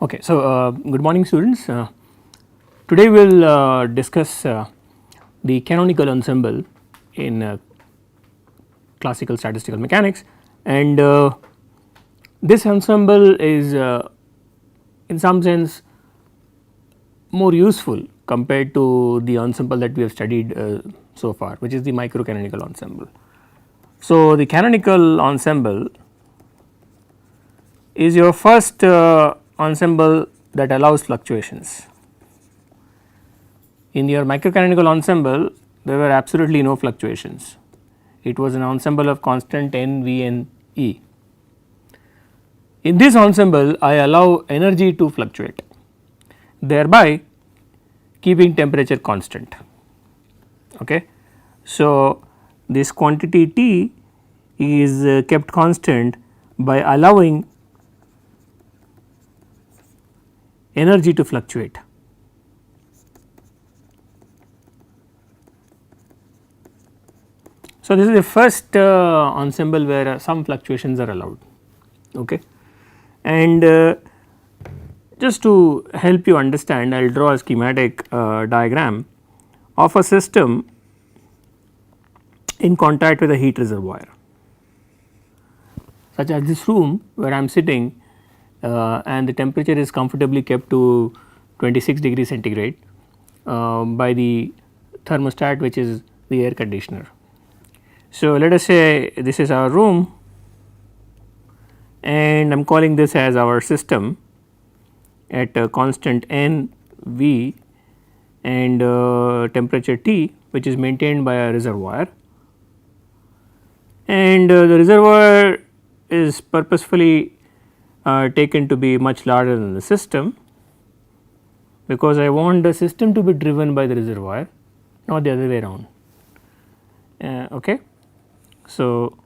Okay, so good morning students. Today we will discuss the canonical ensemble in classical statistical mechanics, and this ensemble is in some sense more useful compared to the ensemble that we have studied so far, which is the microcanonical ensemble. So, the canonical ensemble is your first ensemble that allows fluctuations. In your microcanonical ensemble there were absolutely no fluctuations, it was an ensemble of constant n, v and e. In this ensemble I allow energy to fluctuate, thereby keeping temperature constant. Okay. So, this quantity T is kept constant by allowing energy to fluctuate. So, this is the first ensemble where some fluctuations are allowed. Okay. And just to help you understand, I will draw a schematic diagram of a system in contact with a heat reservoir, such as this room where I am sitting and the temperature is comfortably kept to 26 degrees centigrade by the thermostat, which is the air conditioner. So, let us say this is our room and I am calling this as our system at a constant n, v and temperature T, which is maintained by a reservoir, and the reservoir is purposefully taken to be much larger than the system, because I want the system to be driven by the reservoir, not the other way around. Okay. So,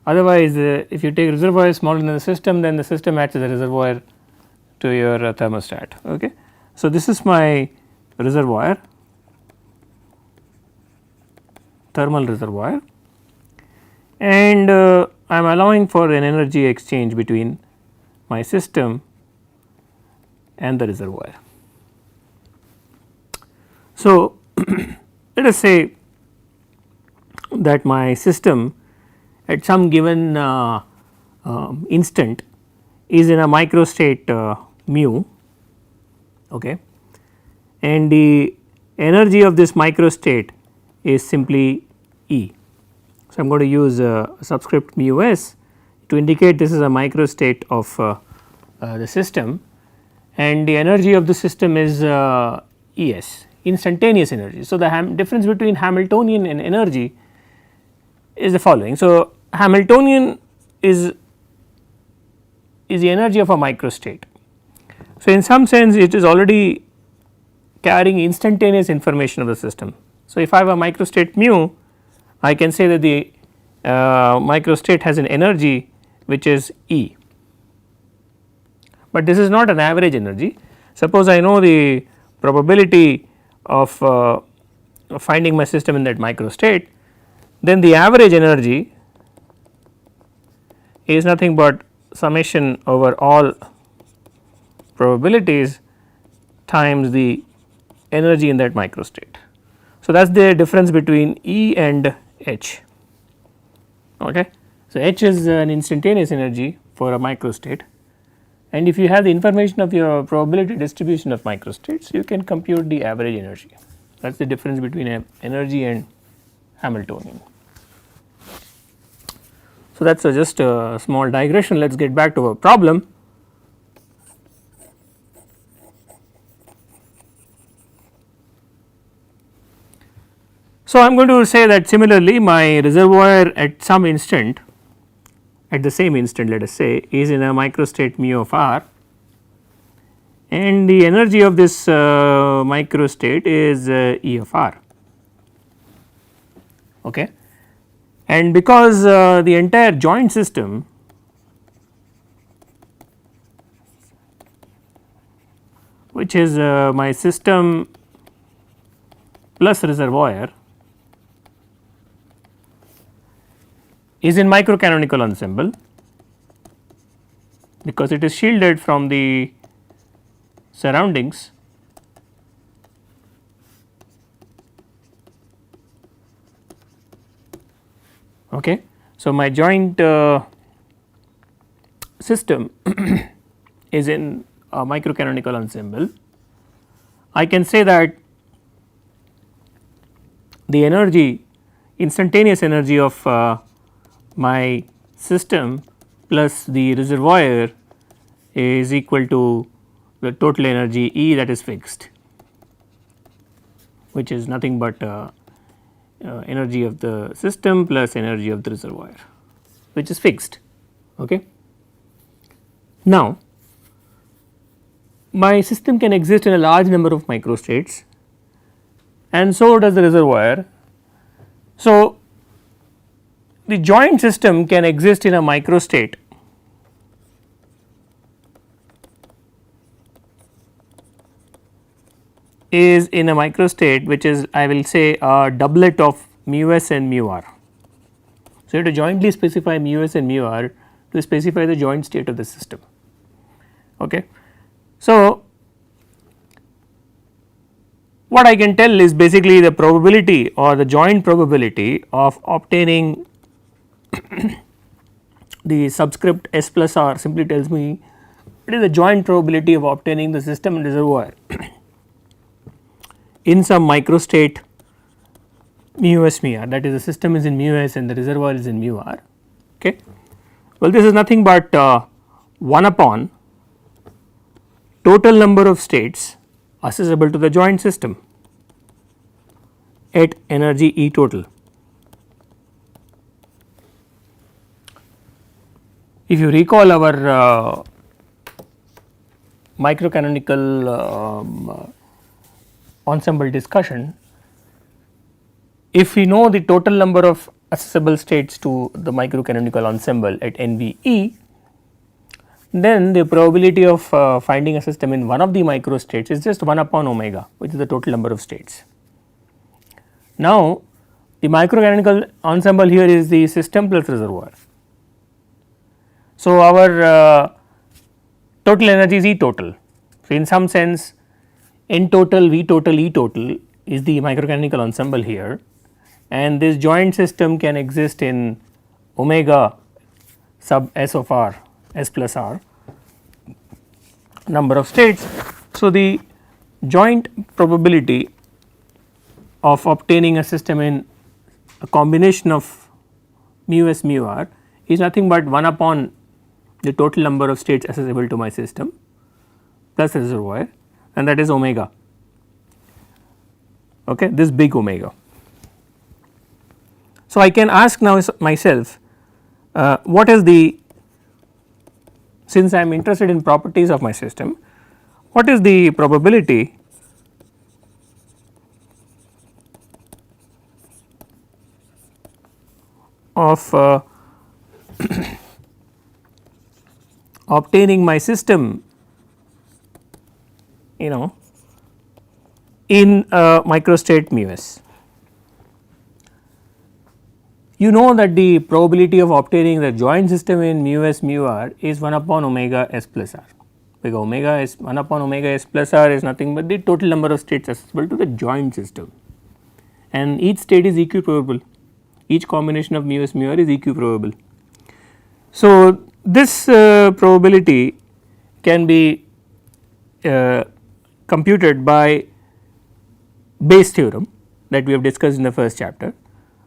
otherwise if you take reservoir is smaller than the system, then the system acts as a reservoir to your thermostat. Okay. So, this is my reservoir, thermal reservoir, and I am allowing for an energy exchange between my system and the reservoir. So, let us say that my system at some given instant is in a microstate mu, okay, and the energy of this microstate is simply E. So, I am going to use a subscript mu s to indicate this is a microstate of the system, and the energy of the system is E s, instantaneous energy. So, the difference between Hamiltonian and energy is the following. So, Hamiltonian is the energy of a microstate. So, in some sense it is already carrying instantaneous information of the system. So, if I have a microstate mu, I can say that the microstate has an energy which is E, but this is not an average energy. Suppose I know the probability of finding my system in that microstate, then the average energy is nothing but summation over all probabilities times the energy in that microstate. So, that is the difference between E and H. Okay. So, H is an instantaneous energy for a microstate, and if you have the information of your probability distribution of microstates, you can compute the average energy. That is the difference between energy and Hamiltonian. So, that is just a small digression. Let us get back to our problem. So, I am going to say that similarly my reservoir at some instant, at the same instant let us say, is in a microstate mu of r, and the energy of this microstate is E of r. Okay. And because the entire joint system which is my system plus reservoir is in microcanonical ensemble, because it is shielded from the surroundings okay. So, my joint system is in a microcanonical ensemble. I can say that the energy, instantaneous energy of my system plus the reservoir is equal to the total energy E that is fixed, which is nothing but energy of the system plus energy of the reservoir, which is fixed. Okay. Now, my system can exist in a large number of microstates and so does the reservoir. So, the joint system can exist in a microstate is in a microstate which is, I will say, a doublet of mu s and mu r. So, you have to jointly specify mu s and mu r to specify the joint state of the system. Okay. So, what I can tell is basically the probability or the joint probability of obtaining the subscript s plus r simply tells me what is the joint probability of obtaining the system and reservoir in some microstate mu s mu r, that is the system is in mu s and the reservoir is in mu r. Okay. Well, this is nothing but 1 upon total number of states accessible to the joint system at energy E total. If you recall our microcanonical ensemble discussion, if we know the total number of accessible states to the microcanonical ensemble at NVE, then the probability of finding a system in one of the microstates is just 1 upon omega, which is the total number of states. Now, the microcanonical ensemble here is the system plus reservoir. So, our total energy is E total. So, in some sense N total, V total, E total is the microcanonical ensemble here, and this joint system can exist in omega sub S of r, S plus r number of states. So, the joint probability of obtaining a system in a combination of mu s mu r is nothing but 1 upon the total number of states accessible to my system plus reservoir, and that is omega, okay, this big omega. So, I can ask now myself what is the, since I am interested in properties of my system, what is the probability of obtaining my system, you know, in a microstate mu s. You know that the probability of obtaining the joint system in mu s mu r is 1 upon omega s plus r, because omega is 1 upon omega s plus r is nothing but the total number of states accessible to the joint system, and each state is equiprobable, each combination of mu s mu r is equiprobable. So, this probability can be computed by Bayes theorem that we have discussed in the first chapter.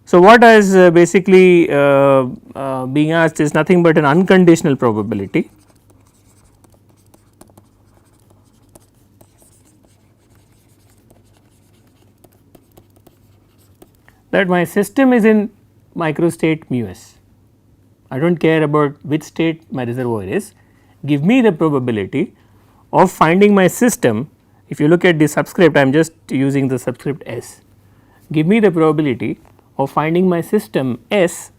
So, what is basically being asked is nothing but an unconditional probability that my system is in microstate mu s. I do not care about which state my reservoir is, give me the probability of finding my system. If you look at the subscript, I am just using the subscript s, give me the probability of finding my system S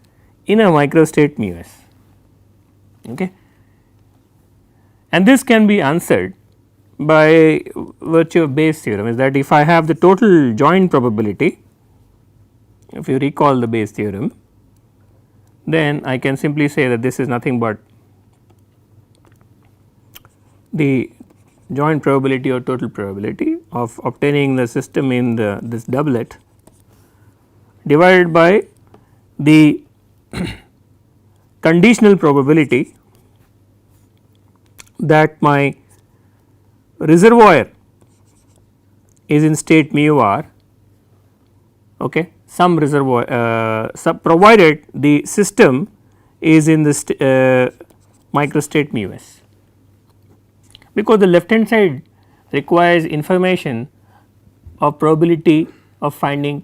in a microstate mu s, okay. And this can be answered by virtue of Bayes theorem, is that if I have the total joint probability, if you recall the Bayes theorem, then I can simply say that this is nothing but the joint probability or total probability of obtaining the system in this doublet divided by the conditional probability that my reservoir is in state mu r, okay, some reservoir provided the system is in this microstate mu s, because the left hand side requires information of probability of finding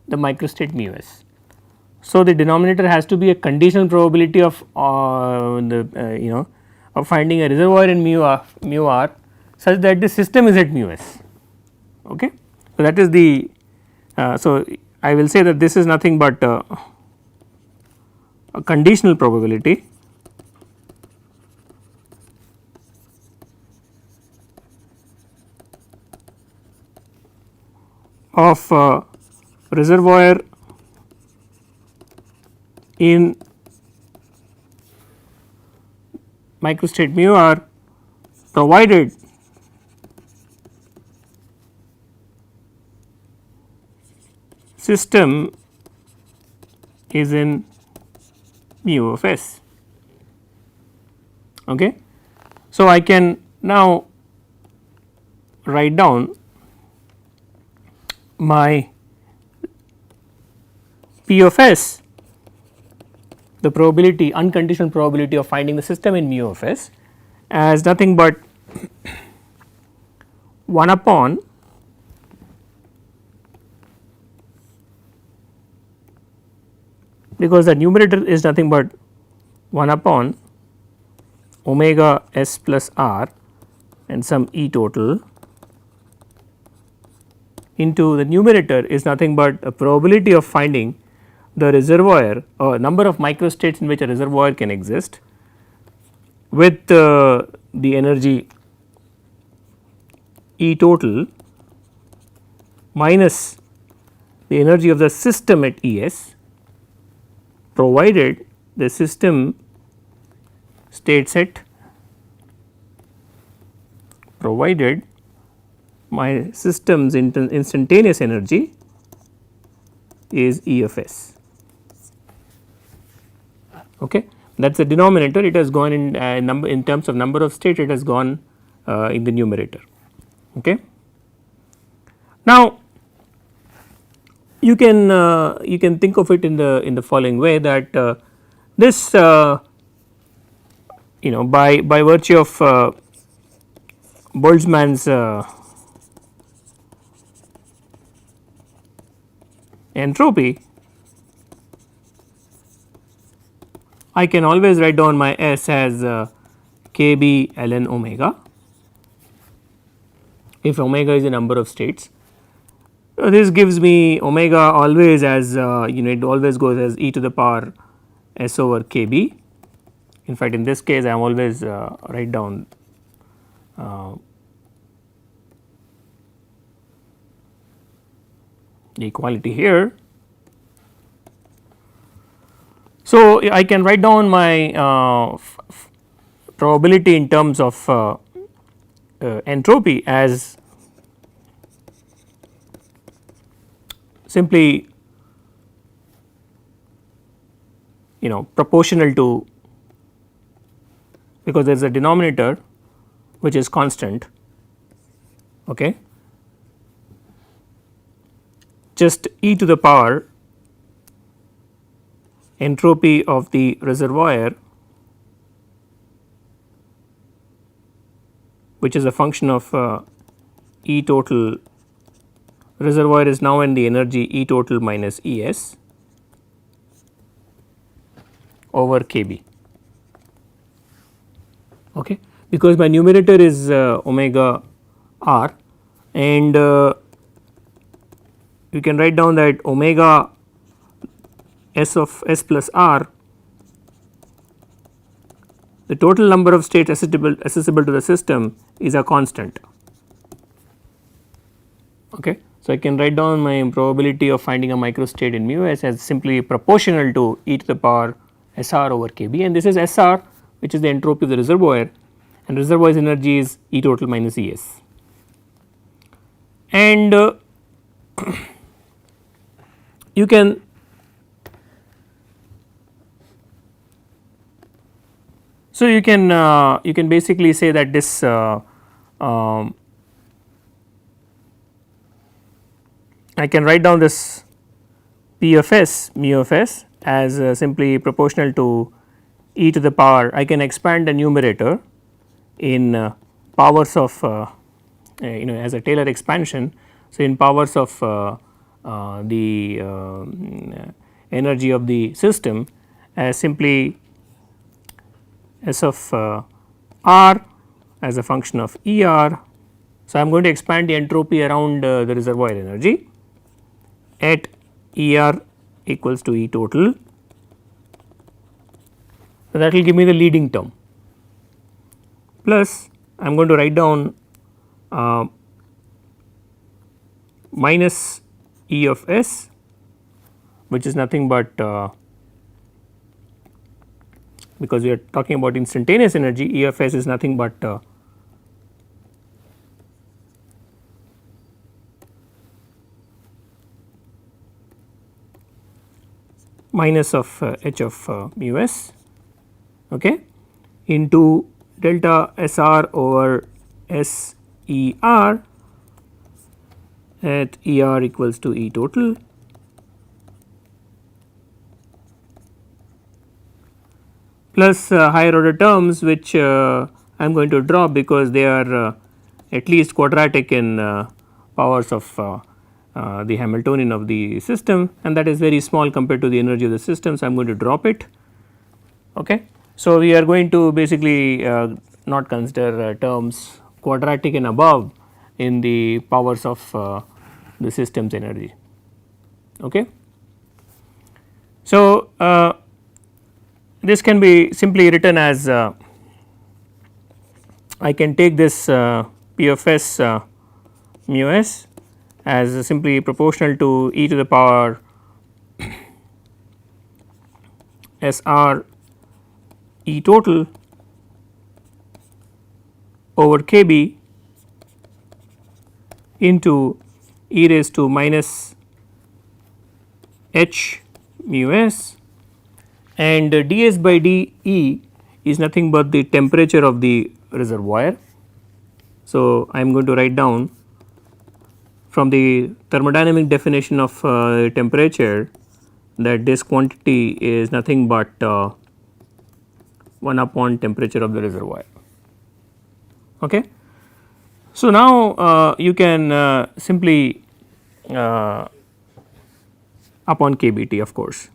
the microstate mu s. So, the denominator has to be a conditional probability of of finding a reservoir in mu r such that the system is at mu s. Okay. So, that is the so I will say that this is nothing but a conditional probability of reservoir in microstate mu r provided system is in mu of s. Okay. So, I can now write down my P of s, the probability, unconditional probability of finding the system in mu of s, as nothing but 1 upon because the numerator is nothing but 1 upon omega s plus r and some E total into the numerator is nothing but a probability of finding the reservoir or number of microstates in which a reservoir can exist with the energy E total minus the energy of the system at E s, provided the system states at provided my system's instantaneous energy is E of s. Okay. That is the denominator, it has gone in number in terms of number of states, it has gone in the numerator. Okay. Now, you can think of it in the following way that this by virtue of Boltzmann's entropy, I can always write down my S as kb ln omega if omega is a number of states. This gives me omega always as it always goes as e to the power s over kb. In fact, in this case I am always write down the equality here. So, I can write down my probability in terms of entropy as simply proportional to, because there is a denominator which is constant, okay, just e to the power entropy of the reservoir, which is a function of E total, reservoir is now in the energy E total minus E s over kb, okay, because my numerator is omega r, and you can write down that omega s of s plus r, the total number of states accessible to the system is a constant. Okay. So, I can write down my probability of finding a microstate in mu s as simply proportional to e to the power s r over kb, and this is s r, which is the entropy of the reservoir, and reservoir's energy is E total minus E s. And you can you can basically say that this I can write down this P of s mu of s as simply proportional to e to the power. I can expand the numerator in powers of as a Taylor expansion. So, in powers of the energy of the system as simply S of R as a function of E r. So, I am going to expand the entropy around the reservoir energy at E r equals to E total. So, that will give me the leading term, plus I am going to write down minus E of s, which is nothing but because we are talking about instantaneous energy, E of s is nothing but minus of h of mu s, okay, into delta S r over S E r at E r equals to E total, plus higher order terms which I am going to drop because they are at least quadratic in powers of the Hamiltonian of the system, and that is very small compared to the energy of the system. So, I am going to drop it. Okay. So, we are going to basically not consider terms quadratic and above in the powers of the system's energy. Okay. So, this can be simply written as I can take this P of s mu s as simply proportional to e to the power S r E total over k b into e raised to minus h mu s, and ds by dE is nothing but the temperature of the reservoir. So, I am going to write down from the thermodynamic definition of temperature that this quantity is nothing but 1 upon temperature of the reservoir. Okay. So, now you can simply upon kBT of course.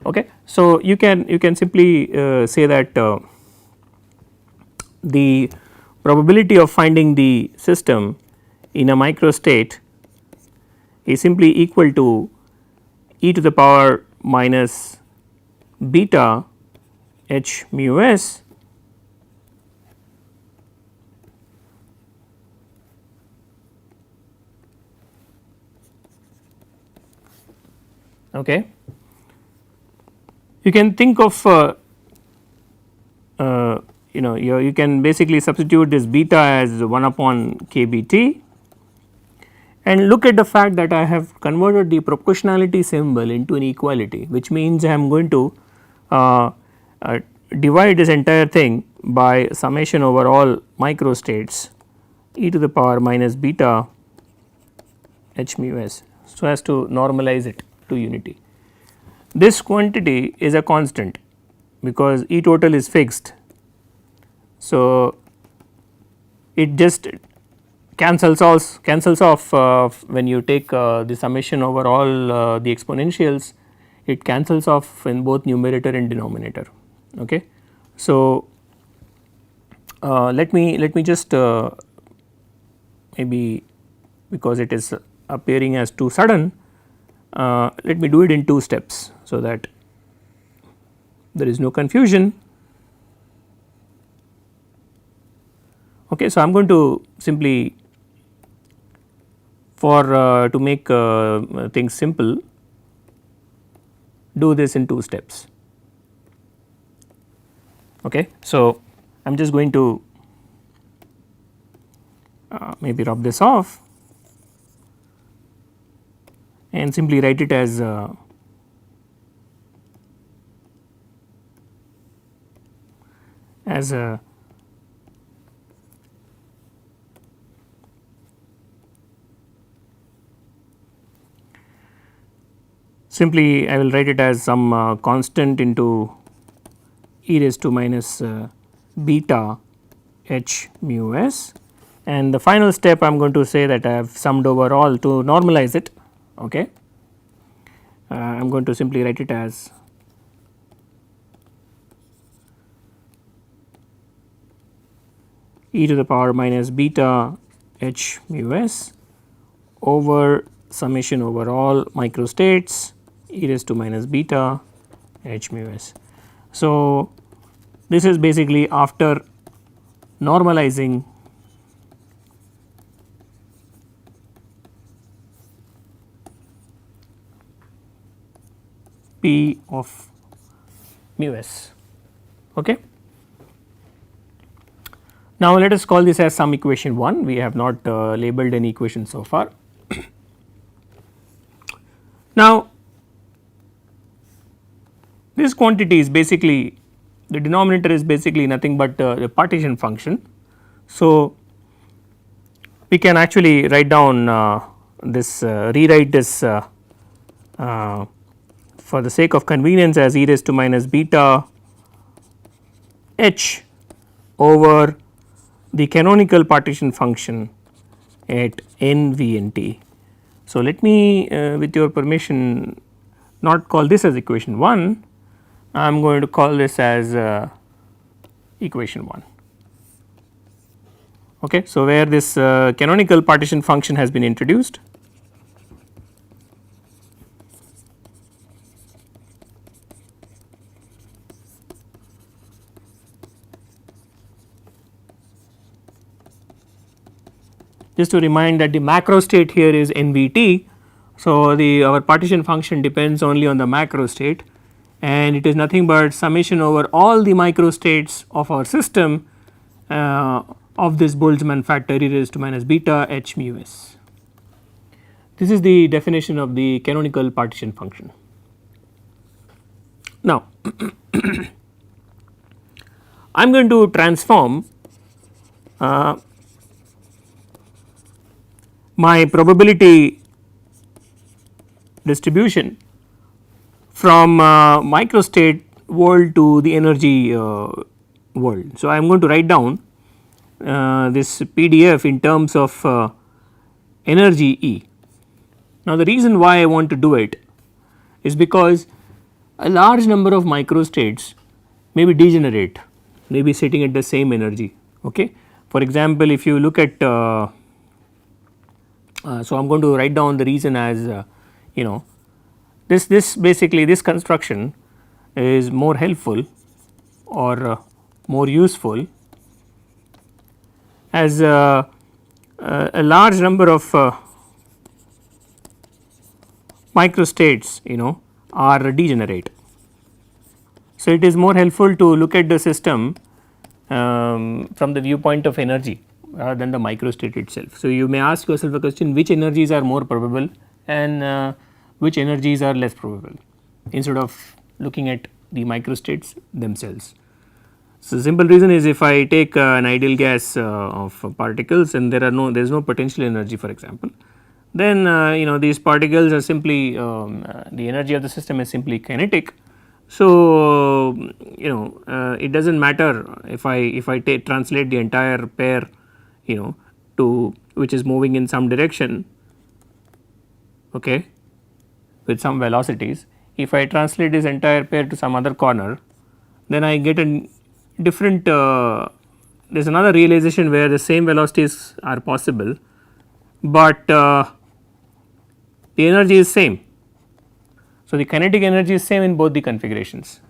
Okay. So, you can simply say that the probability of finding the system in a microstate is simply equal to e to the power minus beta h mu s okay. You can think of you can basically substitute this beta as 1 upon kBT and look at the fact that I have converted the proportionality symbol into an equality, which means I am going to divide this entire thing by summation over all microstates e to the power minus beta h mu s, so as to normalize it to unity. This quantity is a constant because E total is fixed. So, it just cancels off when you take the summation over all the exponentials, it cancels off in both numerator and denominator. Okay. So, let me just maybe because it is appearing as too sudden, let me do it in 2 steps so that there is no confusion. Okay. So, I am going to simply for to make things simple do this in 2 steps. Okay. So, I am just going to maybe rub this off and simply write it as a simply I will write it as some constant into e raised to minus beta h mu s, and the final step I am going to say that I have summed over all to normalize it. Okay. I am going to simply write it as e to the power minus beta h mu s over summation over all microstates e raised to minus beta h mu s. So, this is basically after normalizing P of mu s. Okay. Now, let us call this as some equation 1, we have not labeled any equation so far. Now, this quantity is basically, the denominator is basically nothing but the partition function. So, we can actually write down this rewrite this for the sake of convenience as e raised to minus beta h over the canonical partition function at n v n t. So, let me with your permission not call this as equation 1, I am going to call this as equation 1. Okay. So, where this canonical partition function has been introduced. Just to remind that the macro state here is NVT. So, the our partition function depends only on the macro state, and it is nothing but summation over all the micro states of our system of this Boltzmann factor e raised to minus beta h mu s. This is the definition of the canonical partition function. Now, I am going to transform my probability distribution from microstate world to the energy world. So, I am going to write down this PDF in terms of energy E. Now, the reason why I want to do it is because a large number of microstates may be degenerate, may be sitting at the same energy. Okay. For example, if you look at so, I am going to write down the reason as you know this basically this construction is more helpful or more useful as a large number of microstates are degenerate. So, it is more helpful to look at the system from the viewpoint of energy rather than the microstate itself. So, you may ask yourself a question, which energies are more probable and which energies are less probable, instead of looking at the microstates themselves. So, the simple reason is if I take an ideal gas of particles and there is no potential energy, for example, then these particles are simply the energy of the system is simply kinetic. So, it does not matter if I translate the entire pair to which is moving in some direction, okay, with some velocities. If I translate this entire pair to some other corner, then I get a different there is another realization where the same velocities are possible, but the energy is same. So, the kinetic energy is same in both the configurations,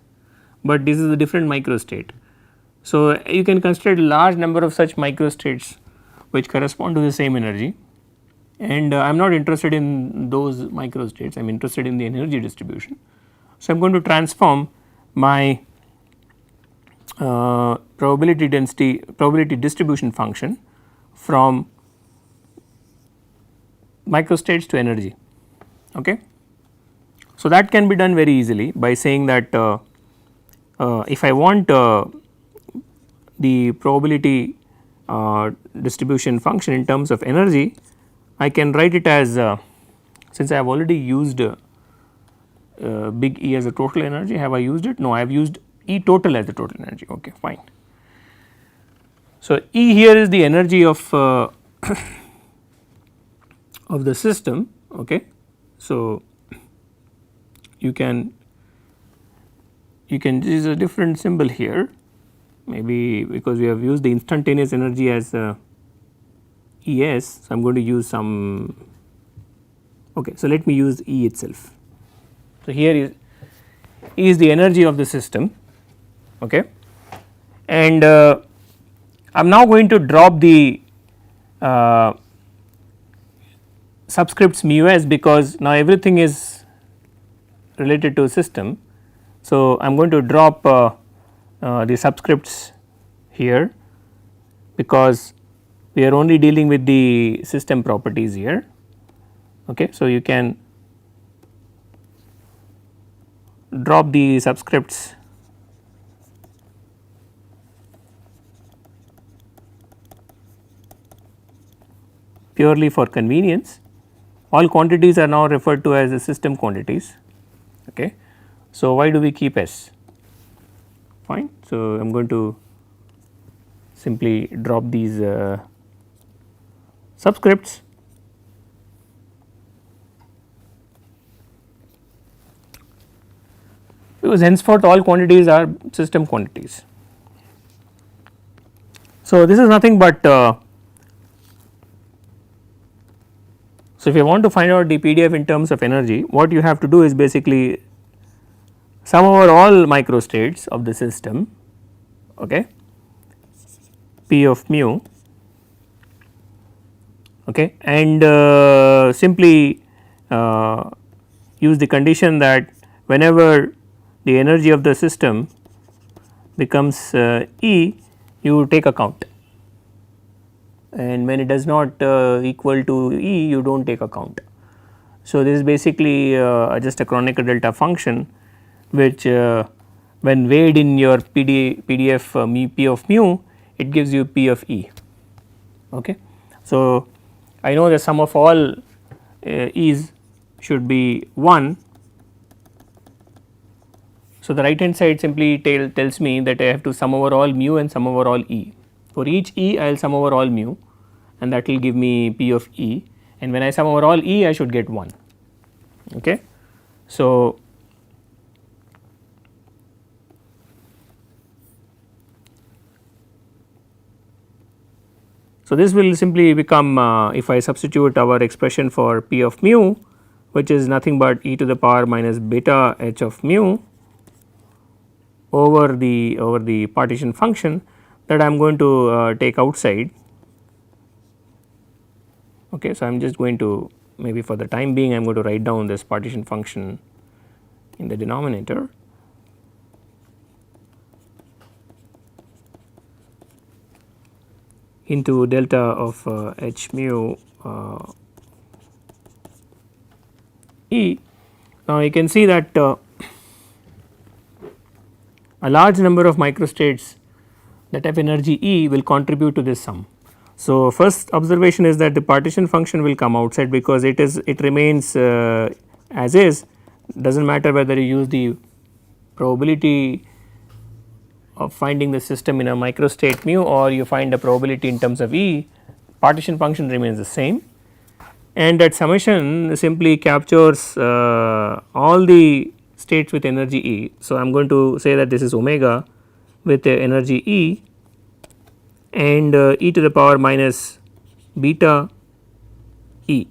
but this is a different microstate. So, you can consider a large number of such microstates which correspond to the same energy, and I am not interested in those microstates, I am interested in the energy distribution. So, I am going to transform my probability density probability distribution function from microstates to energy. Okay. So, that can be done very easily by saying that if I want the probability distribution function in terms of energy, I can write it as since I have already used big E as a total energy, have I used it? No, I have used E total as the total energy. Okay, fine. So, E here is the energy of of the system. Okay. So, you can use a different symbol here, maybe because we have used the instantaneous energy as ES. So, I am going to use some. Okay, so let me use E itself. So, here is E is the energy of the system. Okay. And I am now going to drop the subscripts mu s because now everything is related to a system. So, I am going to drop the subscripts here because we are only dealing with the system properties here. Okay. So, you can drop the subscripts purely for convenience. All quantities are now referred to as the system quantities. Okay. So, why do we keep S? Fine. So, I am going to simply drop these subscripts. Because henceforth all quantities are system quantities. So, this is nothing but so if you want to find out the PDF in terms of energy, what you have to do is basically sum over all microstates of the system, okay, P of mu, okay, and simply use the condition that whenever the energy of the system becomes E, you take account, and when it does not equal to E, you do not take account. So, this is basically just a canonical delta function which when weighed in your PDF P of mu, it gives you P of E. Okay. So, I know the sum of all E's should be 1. So, the right hand side simply tells me that I have to sum over all mu and sum over all E. For each E, I will sum over all mu and that will give me P of E, and when I sum over all E, I should get 1. Okay. So, this will simply become if I substitute our expression for P of mu, which is nothing but e to the power minus beta h of mu over the partition function that I am going to take outside. Okay. So, I am just going to maybe for the time being I am going to write down this partition function in the denominator. Into delta of h mu E. Now, you can see that a large number of microstates that have energy E will contribute to this sum. So, first observation is that the partition function will come outside because it remains as is, does not matter whether you use the probability of finding the system in a microstate mu or you find a probability in terms of E, partition function remains the same, and that summation simply captures all the states with energy E. So, I am going to say that this is omega with energy E and e to the power minus beta E.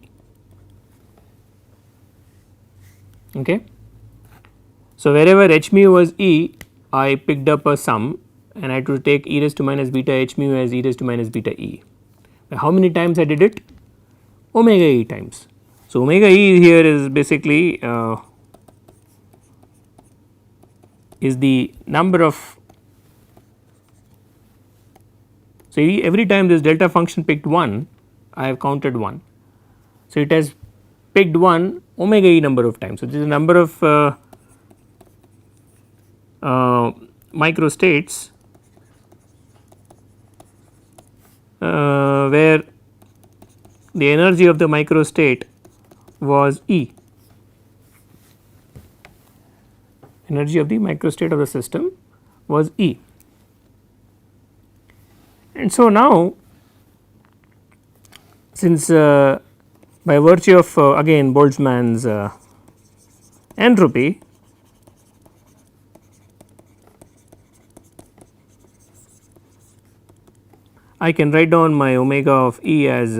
Okay. So, wherever h mu was E, I picked up a sum and I had to take e raised to minus beta h mu as e raised to minus beta E. How many times I did it? Omega E times. So, omega E here is basically is the number of So, every time this delta function picked 1, I have counted 1. So, it has picked 1 omega e number of times. So, this is the number of microstates where the energy of the microstate was E. Energy of the microstate of the system was E. And so, now since by virtue of again Boltzmann's entropy, I can write down my omega of E as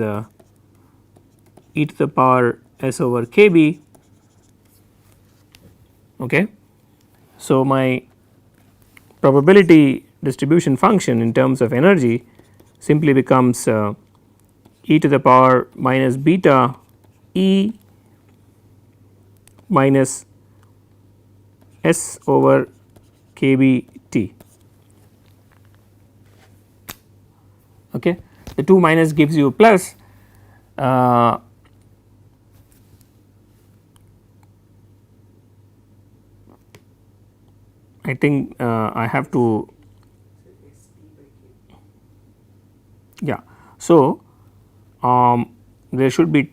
e to the power s over k b. Okay. So, my probability distribution function in terms of energy simply becomes e to the power minus beta E minus s over k b t. Okay. The 2 minus gives you plus. I think I have to, yeah. So, there should be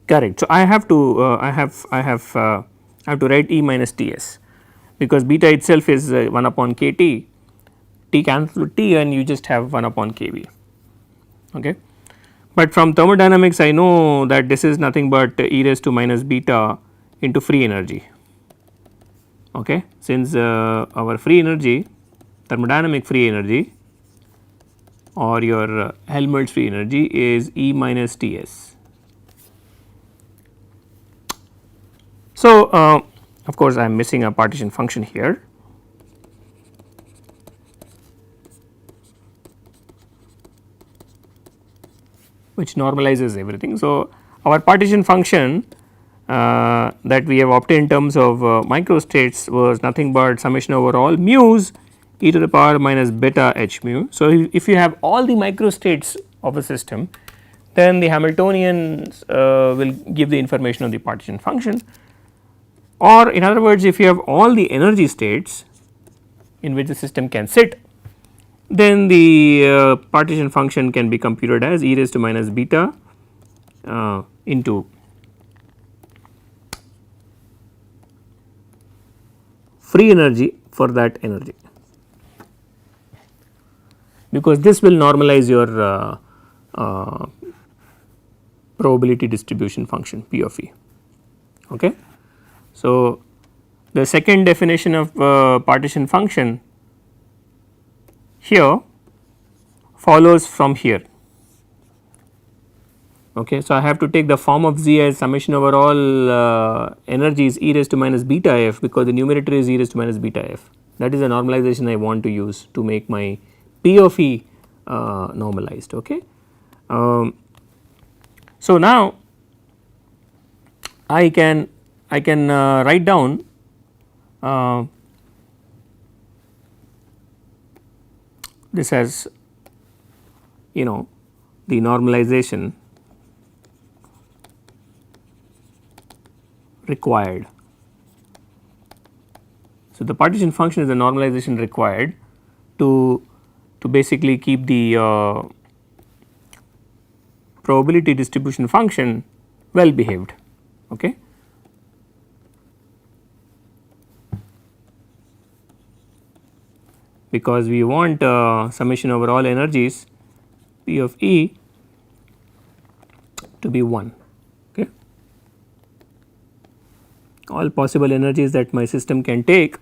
correct. So, I have to I have to write E minus T s, because beta itself is 1 upon k t, t cancels with t and you just have 1 upon k b. Okay. But from thermodynamics I know that this is nothing but e raised to minus beta into free energy. Okay. Since our free energy, thermodynamic free energy or your Helmholtz free energy is E minus T s. So, of course, I am missing a partition function here. Which normalizes everything. So, our partition function that we have obtained in terms of microstates was nothing but summation over all mu's e to the power minus beta h mu. So, if you have all the microstates of a system, then the Hamiltonians will give the information on the partition function, or in other words if you have all the energy states in which the system can sit, then the partition function can be computed as e raised to minus beta into free energy for that energy, because this will normalize your probability distribution function P of E. Okay. So, the second definition of partition function here follows from here. Okay. So, I have to take the form of Z as summation over all energies e raised to minus beta f, because the numerator is e raised to minus beta f. That is the normalization I want to use to make my P of E normalized. Okay. So, now I can write down this as the normalization required. So, the partition function is the normalization required to basically keep the probability distribution function well behaved. Okay. Because we want summation over all energies P of E to be 1. Okay. All possible energies that my system can take,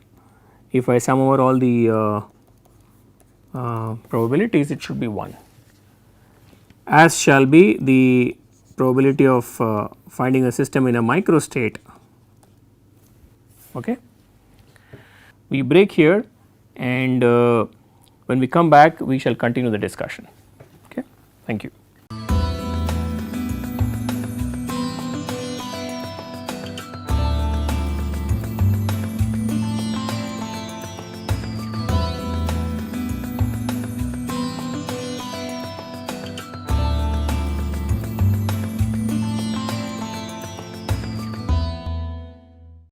if I sum over all the probabilities, it should be 1, as shall be the probability of finding a system in a microstate. Okay. We break here, and when we come back we shall continue the discussion. Okay. Thank you.